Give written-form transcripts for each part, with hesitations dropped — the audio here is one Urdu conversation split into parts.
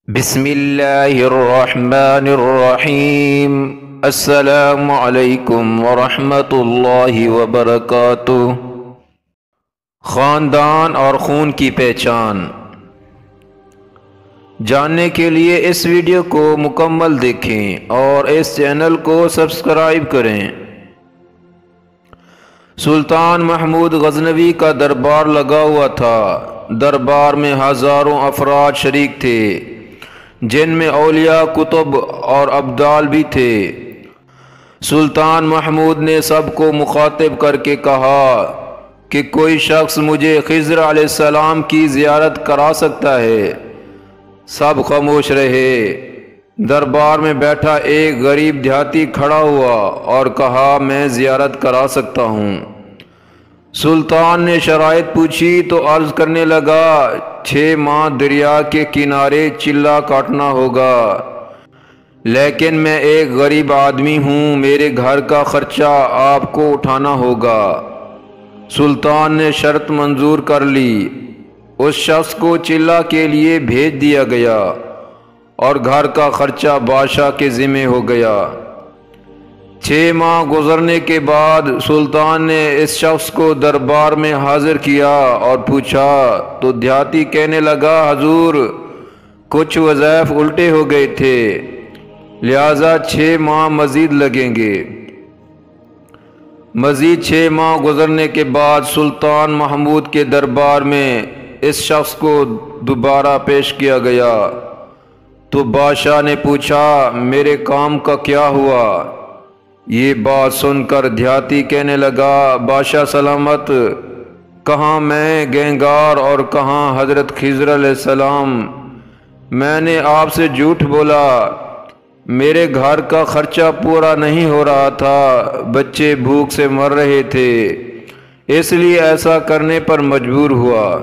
بسم اللہ الرحمن الرحیم۔ السلام علیکم ورحمۃ اللہ وبرکاتہ۔ خاندان اور خون کی پہچان جاننے کے لیے اس ویڈیو کو مکمل دیکھیں اور اس چینل کو سبسکرائب کریں۔ سلطان محمود غزنوی کا دربار لگا ہوا تھا۔ دربار میں ہزاروں افراد شریک تھے، جن میں اولیاء، کتب اور ابدال بھی تھے۔ سلطان محمود نے سب کو مخاطب کر کے کہا کہ کوئی شخص مجھے خضر علیہ السلام کی زیارت کرا سکتا ہے؟ سب خاموش رہے۔ دربار میں بیٹھا ایک غریب دیہاتی کھڑا ہوا اور کہا، میں زیارت کرا سکتا ہوں۔ سلطان نے شرائط پوچھی تو عرض کرنے لگا، 6 ماہ دریا کے کنارے چلہ کاٹنا ہوگا، لیکن میں ایک غریب آدمی ہوں، میرے گھر کا خرچہ آپ کو اٹھانا ہوگا۔ سلطان نے شرط منظور کر لی۔ اس شخص کو چلہ کے لیے بھیج دیا گیا اور گھر کا خرچہ بادشاہ کے ذمہ ہو گیا۔ 6 ماہ گزرنے کے بعد سلطان نے اس شخص کو دربار میں حاضر کیا اور پوچھا تو دیہاتی کہنے لگا، حضور، کچھ وظائف الٹے ہو گئے تھے، لہذا 6 ماہ مزید لگیں گے۔ مزید 6 ماہ گزرنے کے بعد سلطان محمود کے دربار میں اس شخص کو دوبارہ پیش کیا گیا تو بادشاہ نے پوچھا، میرے کام کا کیا ہوا؟ یہ بات سن کر دیہاتی کہنے لگا، بادشاہ سلامت، کہاں میں گنہگار اور کہاں حضرت خضر علیہ السلام؟ میں نے آپ سے جھوٹ بولا، میرے گھر کا خرچہ پورا نہیں ہو رہا تھا، بچے بھوک سے مر رہے تھے، اس لیے ایسا کرنے پر مجبور ہوا۔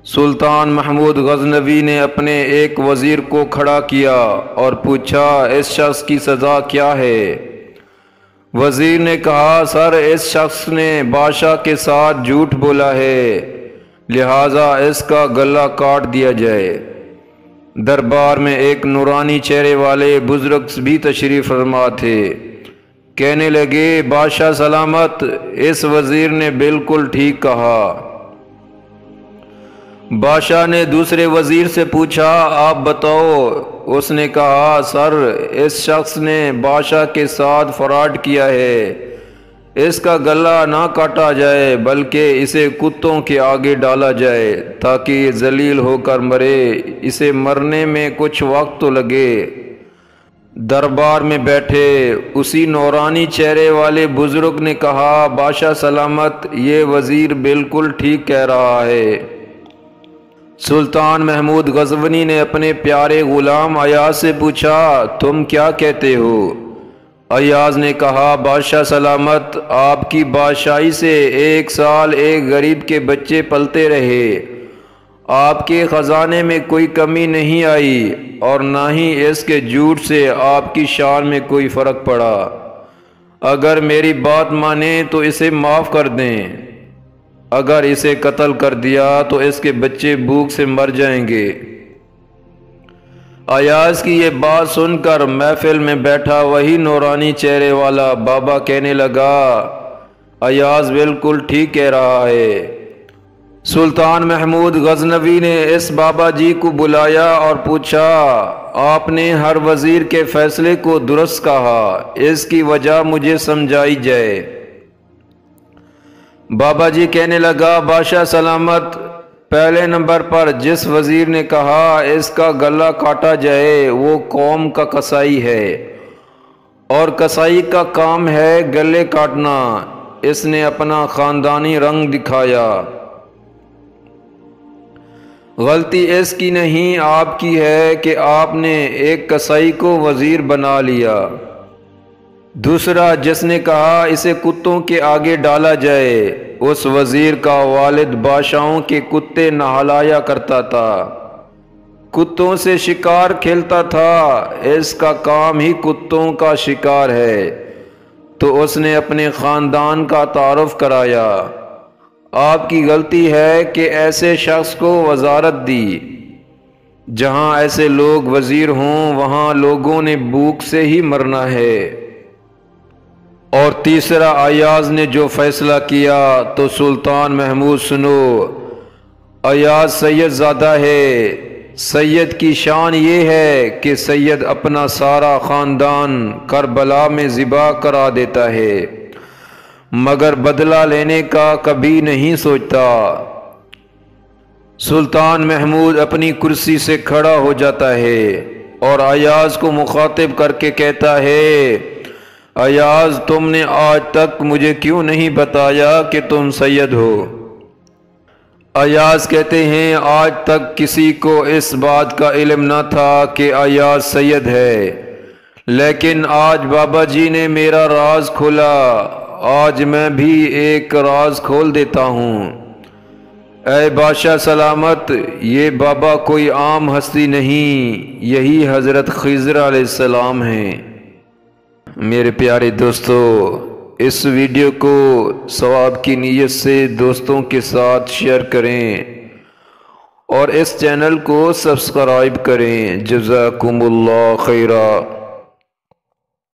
سلطان محمود غزنوی نے اپنے ایک وزیر کو کھڑا کیا اور پوچھا، اس شخص کی سزا کیا ہے؟ وزیر نے کہا، سر، اس شخص نے بادشاہ کے ساتھ جھوٹ بولا ہے، لہذا اس کا گلا کاٹ دیا جائے۔ دربار میں ایک نورانی چہرے والے بزرگ بھی تشریف فرما تھے۔ کہنے لگے، بادشاہ سلامت، اس وزیر نے بالکل ٹھیک کہا۔ بادشاہ نے دوسرے وزیر سے پوچھا، آپ بتاؤ۔ اس نے کہا، سر، اس شخص نے بادشاہ کے ساتھ فراڈ کیا ہے، اس کا گلا نہ کاٹا جائے بلکہ اسے کتوں کے آگے ڈالا جائے تاکہ یہ ذلیل ہو کر مرے، اسے مرنے میں کچھ وقت تو لگے۔ دربار میں بیٹھے اسی نورانی چہرے والے بزرگ نے کہا، بادشاہ سلامت، یہ وزیر بالکل ٹھیک کہہ رہا ہے۔ سلطان محمود غزنوی نے اپنے پیارے غلام ایاز سے پوچھا، تم کیا کہتے ہو؟ ایاز نے کہا، بادشاہ سلامت، آپ کی بادشاہی سے 1 سال ایک غریب کے بچے پلتے رہے، آپ کے خزانے میں کوئی کمی نہیں آئی اور نہ ہی اس کے جھوٹ سے آپ کی شان میں کوئی فرق پڑا۔ اگر میری بات مانیں تو اسے معاف کر دیں، اگر اسے قتل کر دیا تو اس کے بچے بھوک سے مر جائیں گے۔ ایاز کی یہ بات سن کر محفل میں بیٹھا وہی نورانی چہرے والا بابا کہنے لگا، ایاز بالکل ٹھیک کہہ رہا ہے۔ سلطان محمود غزنوی نے اس بابا جی کو بلایا اور پوچھا، آپ نے ہر وزیر کے فیصلے کو درست کہا، اس کی وجہ مجھے سمجھائی جائے۔ بابا جی کہنے لگا، بادشاہ سلامت، پہلے نمبر پر جس وزیر نے کہا اس کا گلا کاٹا جائے وہ قوم کا قصائی ہے، اور قصائی کا کام ہے گلے کاٹنا۔ اس نے اپنا خاندانی رنگ دکھایا۔ غلطی اس کی نہیں، آپ کی ہے کہ آپ نے ایک قصائی کو وزیر بنا لیا۔ دوسرا جس نے کہا اسے کتوں کے آگے ڈالا جائے، اس وزیر کا والد بادشاہوں کے کتے نہلایا کرتا تھا، کتوں سے شکار کھیلتا تھا، اس کا کام ہی کتوں کا شکار ہے، تو اس نے اپنے خاندان کا تعارف کرایا۔ آپ کی غلطی ہے کہ ایسے شخص کو وزارت دی۔ جہاں ایسے لوگ وزیر ہوں وہاں لوگوں نے بھوک سے ہی مرنا ہے۔ اور تیسرا ایاز نے جو فیصلہ کیا تو سلطان محمود سنو، ایاز سید زادہ ہے۔ سید کی شان یہ ہے کہ سید اپنا سارا خاندان کربلا میں ذبح کرا دیتا ہے، مگر بدلہ لینے کا کبھی نہیں سوچتا۔ سلطان محمود اپنی کرسی سے کھڑا ہو جاتا ہے اور ایاز کو مخاطب کر کے کہتا ہے، ایاز تم نے آج تک مجھے کیوں نہیں بتایا کہ تم سید ہو؟ ایاز کہتے ہیں آج تک کسی کو اس بات کا علم نہ تھا کہ ایاز سید ہے، لیکن آج بابا جی نے میرا راز کھولا، آج میں بھی ایک راز کھول دیتا ہوں۔ اے بادشاہ سلامت، یہ بابا کوئی عام ہستی نہیں، یہی حضرت خضر علیہ السلام ہیں۔ میرے پیارے دوستو، اس ویڈیو کو ثواب کی نیت سے دوستوں کے ساتھ شیئر کریں اور اس چینل کو سبسکرائب کریں۔ جزاکم اللہ خیرا۔